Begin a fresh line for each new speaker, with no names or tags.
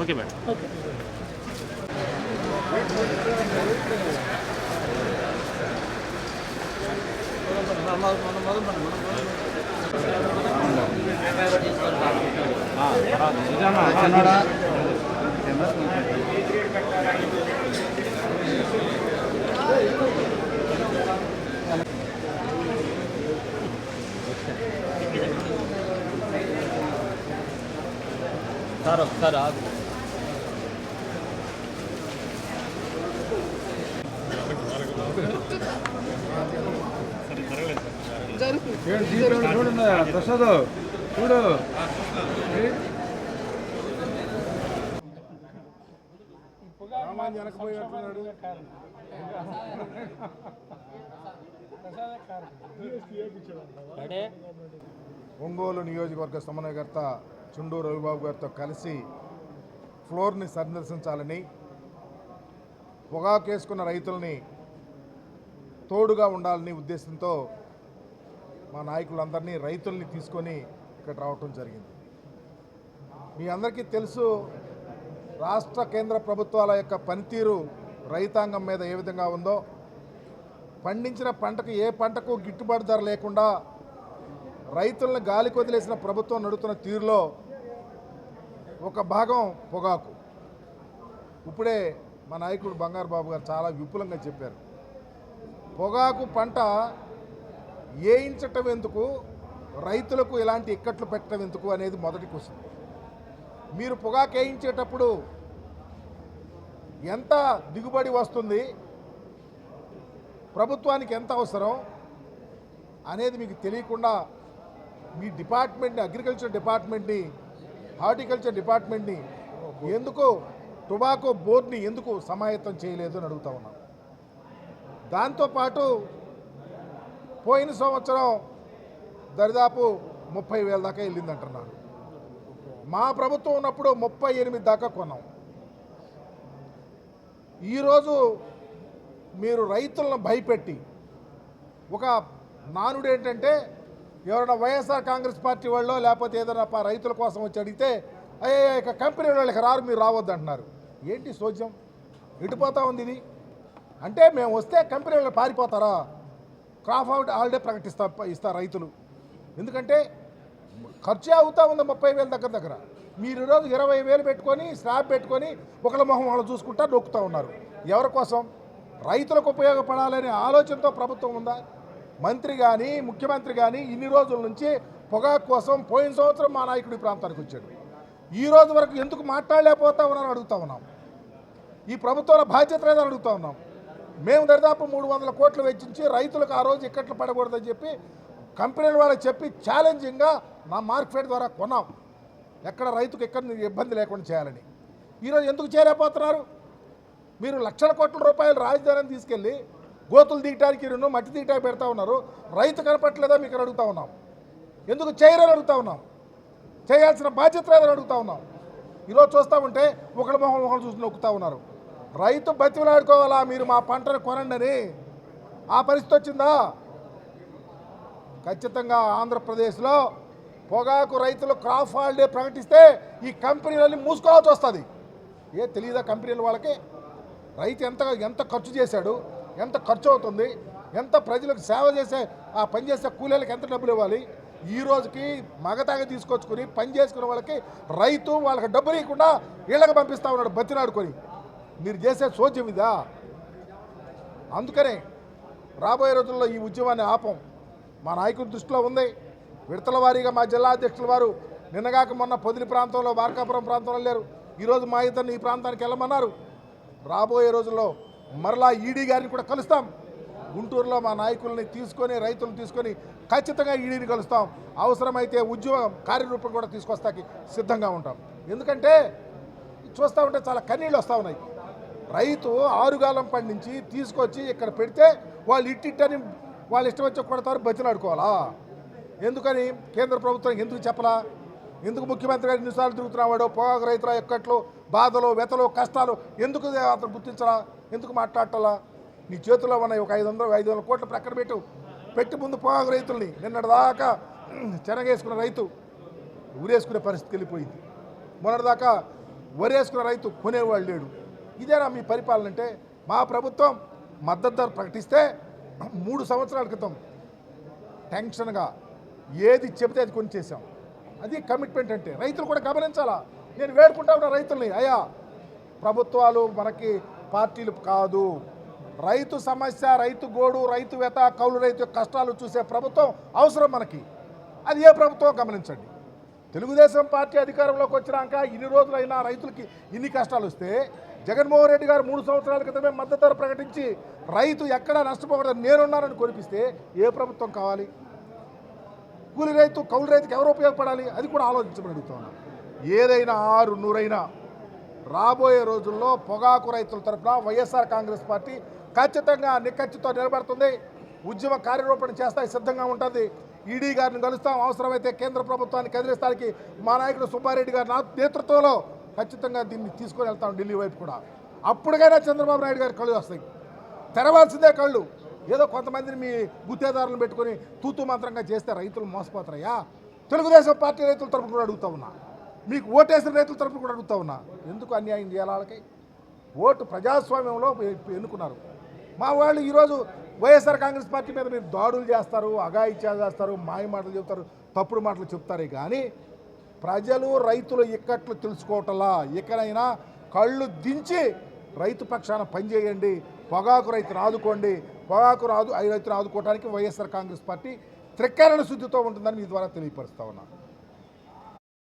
Okay madam. Okay. Sir ఒకసారి ఆగు.
చూడండి ప్రసాద్ చూడు
ఒంగోలు నియోజకవర్గ సమన్వయకర్త చుండూరు రవిబాబు గారితో కలిసి ఫ్లోర్ని సందర్శించాలని, పొగాకు వేసుకున్న రైతుల్ని తోడుగా ఉండాలని ఉద్దేశంతో మా నాయకులందరినీ రైతుల్ని తీసుకొని ఇక్కడ రావటం జరిగింది. మీ అందరికీ తెలుసు, రాష్ట్ర కేంద్ర ప్రభుత్వాల యొక్క పనితీరు రైతాంగం మీద ఏ విధంగా ఉందో. పండించిన పంటకు ఏ పంటకు గిట్టుబాటు ధర లేకుండా రైతులను గాలికి వదిలేసిన ప్రభుత్వం నడుతున్న తీరులో ఒక భాగం పొగాకు. ఇప్పుడే మా నాయకుడు బంగారు బాబు గారు చాలా విపులంగా చెప్పారు. పొగాకు పంట వేయించటం ఎందుకు, రైతులకు ఇలాంటి ఇక్కట్లు పెట్టడం ఎందుకు అనేది మొదటి క్వశ్చన్. మీరు పొగాకు వేయించేటప్పుడు ఎంత దిగుబడి వస్తుంది, ప్రభుత్వానికి ఎంత అవసరం అనేది మీకు తెలియకుండా మీ డిపార్ట్మెంట్ని, అగ్రికల్చర్ డిపార్ట్మెంట్ని, హార్టికల్చర్ డిపార్ట్మెంట్ని ఎందుకు, టొబాకో బోర్డుని ఎందుకు సమాయత్తం చేయలేదు అని అడుగుతా ఉన్నాం. దాంతోపాటు పోయిన సంవత్సరం దరిదాపు 30,000 దాకా వెళ్ళిందంటున్నారు. మా ప్రభుత్వం ఉన్నప్పుడు 38 దాకా కొన్నాం. ఈరోజు మీరు రైతులను భయపెట్టి ఒక నానుడు ఏంటంటే, ఎవరైనా వైఎస్ఆర్ కాంగ్రెస్ పార్టీ వాళ్ళు లేకపోతే ఏదైనా రైతుల కోసం వచ్చి అడిగితే అయ్యే ఇక కంపెనీ వాళ్ళకి రారు, మీరు రావద్దు అంటున్నారు. ఏంటి సోద్యం, ఇటుపోతా ఉంది ఇది? అంటే మేము వస్తే కంపెనీ వాళ్ళు పారిపోతారా? క్రాప్ హాలిడే ఇస్తారు రైతులు. ఎందుకంటే ఖర్చు అవుతా ఉంది 30,000 దగ్గర. మీరు ఈరోజు 20,000 పెట్టుకొని స్లాబ్ పెట్టుకొని ఒకళ్ళ మొహం వాళ్ళు చూసుకుంటా నొక్కుతూ ఉన్నారు. ఎవరి కోసం? రైతులకు ఉపయోగపడాలనే ఆలోచనతో ప్రభుత్వం ఉందా? మంత్రి కానీ ముఖ్యమంత్రి కానీ ఇన్ని రోజుల నుంచి పొగాకు కోసం పోయిన సంవత్సరం మా నాయకుడి ప్రాంతానికి వచ్చాడు. ఈ రోజు వరకు ఎందుకు మాట్లాడలేకపోతా ఉన్నారని అడుగుతా ఉన్నాం. ఈ ప్రభుత్వాల బాధ్యత లేదని అడుగుతా ఉన్నాం. మేము దాదాపు 300 కోట్లు వెచ్చించి రైతులకు ఆ రోజు ఇక్కట్లు పడకూడదని చెప్పి కంపెనీల వాళ్ళకి చెప్పి ఛాలెంజింగ్గా నా మార్కెట్ ద్వారా కొన్నాం, ఎక్కడ రైతుకు ఎక్కడ ఇబ్బంది లేకుండా చేయాలని. ఈరోజు ఎందుకు చేయలేకపోతున్నారు? మీరు లక్షల కోట్ల రూపాయలు రాజధానిని తీసుకెళ్ళి గోతులు తీయటానికి మట్టి తీయటానికి పెడతా ఉన్నారు. రైతు కనపట్లేదా మీకు అడుగుతా ఉన్నాం. ఎందుకు చేయరని అడుగుతా ఉన్నాం. చేయాల్సిన బాధ్యత లేదని అడుగుతా ఉన్నాం. ఈరోజు చూస్తూ ఉంటే ఒకళ్ళ మొహం చూసి నొక్కుతూ ఉన్నారు. రైతు బతిమలాడుకోవాలా, మీరు మా పంటను కొనండి అని. ఆ పరిస్థితి వచ్చిందా? ఖచ్చితంగా ఆంధ్రప్రదేశ్లో పొగాకు రైతులు క్రాప్ హాలిడే ప్రకటిస్తే ఈ కంపెనీలన్నీ మూసుకోవాల్సి వస్తుంది. తెలియదా కంపెనీల వాళ్ళకి రైతు ఎంత ఖర్చు చేశాడు, ఎంత ఖర్చు అవుతుంది, ఎంత ప్రజలకు సేవ చేసే ఆ పనిచేసే కూలీలకు ఎంత డబ్బులు ఇవ్వాలి? ఈ రోజుకి మగతాగా తీసుకొచ్చుకొని పని చేసుకునే వాళ్ళకి రైతు వాళ్ళకి డబ్బులు ఇవ్వకుండా ఇళ్ళకి పంపిస్తూ ఉన్నాడు బతిలాడుకొని. మీరు చేసే సోద్యం ఇదా? అందుకనే రాబోయే రోజుల్లో ఈ ఉద్యమాన్ని ఆపం. మా నాయకుడి దృష్టిలో ఉంది. విడతల వారీగా మా జిల్లా అధ్యక్షుల వారు నిన్నగాక మొన్న పొదిలి ప్రాంతంలో, మార్కాపురం ప్రాంతంలో లేరు. ఈరోజు మా ఇద్దరిని ఈ ప్రాంతానికి వెళ్ళమన్నారు. రాబోయే రోజుల్లో మరలా ఈడీ గారిని కూడా కలుస్తాం. గుంటూరులో మా నాయకుల్ని తీసుకొని, రైతులను తీసుకొని ఖచ్చితంగా ఈడీని కలుస్తాం. అవసరమైతే ఉద్యమం కార్యరూపం కూడా తీసుకొస్తాకి సిద్ధంగా ఉంటాం. ఎందుకంటే చూస్తూ ఉంటే చాలా కన్నీళ్ళు వస్తూ ఉన్నాయి. రైతు ఆరుగాలం పండించి తీసుకొచ్చి ఇక్కడ పెడితే వాళ్ళు ఇట్టిట్టని వాళ్ళు ఇష్టం వచ్చి కొడతారు, బతిలాడుకోవాలా? ఎందుకని కేంద్ర ప్రభుత్వం ఎందుకు చెప్పలా? ఎందుకు ముఖ్యమంత్రి గారు ఎన్నిసార్లు తిరుగుతున్నావాడో పొగాకు రైతుల ఎక్కట్లు, బాధలు, వ్యతలు, కష్టాలు ఎందుకు అతను గుర్తించరా? ఎందుకు మాట్లాడాలా? నీ చేతిలో ఉన్నాయి ఒక 500 కోట్లు ప్రక్కన పెట్టి ముందు పొగాకు రైతుల్ని నిన్నటిదాకా చెనగేసుకున్న రైతు ఊరేసుకునే పరిస్థితికి వెళ్ళిపోయింది. మొన్నటిదాకా వరేసుకున్న రైతు కొనేవాళ్ళు లేడు. ఇదేనా మీ పరిపాలన అంటే? మా ప్రభుత్వం మద్దతు ధర ప్రకటిస్తే 3 సంవత్సరాల క్రితం టెన్షన్గా ఏది చెబితే అది కొనిచేసాం. అది కమిట్మెంట్ అంటే. రైతులు కూడా గమనించాలా. నేను వేడుకుంటా ఉన్నా రైతుల్ని, అయ్యా ప్రభుత్వాలు మనకి పార్టీలు కాదు, రైతు సమస్య, రైతు గోడు, రైతు వెత, కౌలు రైతు కష్టాలు చూసే ప్రభుత్వం అవసరం మనకి. అది ఏ ప్రభుత్వం గమనించండి. తెలుగుదేశం పార్టీ అధికారంలోకి వచ్చినాక ఇన్ని రోజులైనా రైతులకి ఇన్ని కష్టాలు వస్తే జగన్మోహన్ రెడ్డి గారు 3 సంవత్సరాల క్రితమే మద్దతు ధర ప్రకటించి రైతు ఎక్కడా నష్టపోకూడదు నేనున్నానని కొనిపిస్తే ఏ ప్రభుత్వం కావాలి? కూలి రైతు, కౌలు రైతుకి ఎవరు ఉపయోగపడాలి? అది కూడా ఆలోచించమని అడుగుతున్నాను. ఏదైనా 6 రాబోయే రోజుల్లో పొగాకు రైతుల తరఫున వైఎస్ఆర్ కాంగ్రెస్ పార్టీ ఖచ్చితంగా నిక్కచ్చితో నిలబడుతుంది. ఉద్యమ కార్యరూపణ చేస్తాయి, సిద్ధంగా ఉంటుంది. ఈడీ గారిని కలుస్తాం, అవసరమైతే కేంద్ర ప్రభుత్వాన్ని కదిలిస్తానికి మా నాయకుడు సుబ్బారెడ్డి గారి నేతృత్వంలో ఖచ్చితంగా దీన్ని తీసుకొని వెళ్తాం ఢిల్లీ వైపు కూడా. అప్పటికైనా చంద్రబాబు నాయుడు గారి కళ్ళు వస్తాయి. తెరవాల్సిందే కళ్ళు. ఏదో కొంతమందిని మీ గుత్తేదారులను పెట్టుకొని తూతూ మంత్రంగా చేస్తే రైతులు మోసపోతారయ్యా. తెలుగుదేశం పార్టీ రైతుల తరఫున కూడా అడుగుతా ఉన్నా, మీకు ఓటేసిన రైతుల తరఫున కూడా అడుగుతా ఉన్నా, ఎందుకు అన్యాయం చేయాలి వాళ్ళకి? ఓటు ప్రజాస్వామ్యంలో ఎన్నుకున్నారు. మా వాళ్ళు ఈరోజు వైఎస్ఆర్ కాంగ్రెస్ పార్టీ మీద మీరు దాడులు చేస్తారు, అఘాయిత్యాలు చేస్తారు, మాయ మాటలు చెప్తారు, తప్పుడు మాటలు చెప్తారే కానీ ప్రజలు రైతులు ఇక్కట్లు తెలుసుకోవటంలా. ఇకనైనా కళ్ళు దించి రైతు పక్షాన పనిచేయండి, పొగాకు రైతును ఆదుకోండి. పొగాకు రైతును ఆదుకోవడానికి వైఎస్ఆర్ కాంగ్రెస్ పార్టీ త్రికరణ శుద్ధితో ఉంటుందని మీ ద్వారా తెలియపరుస్తా ఉన్నా.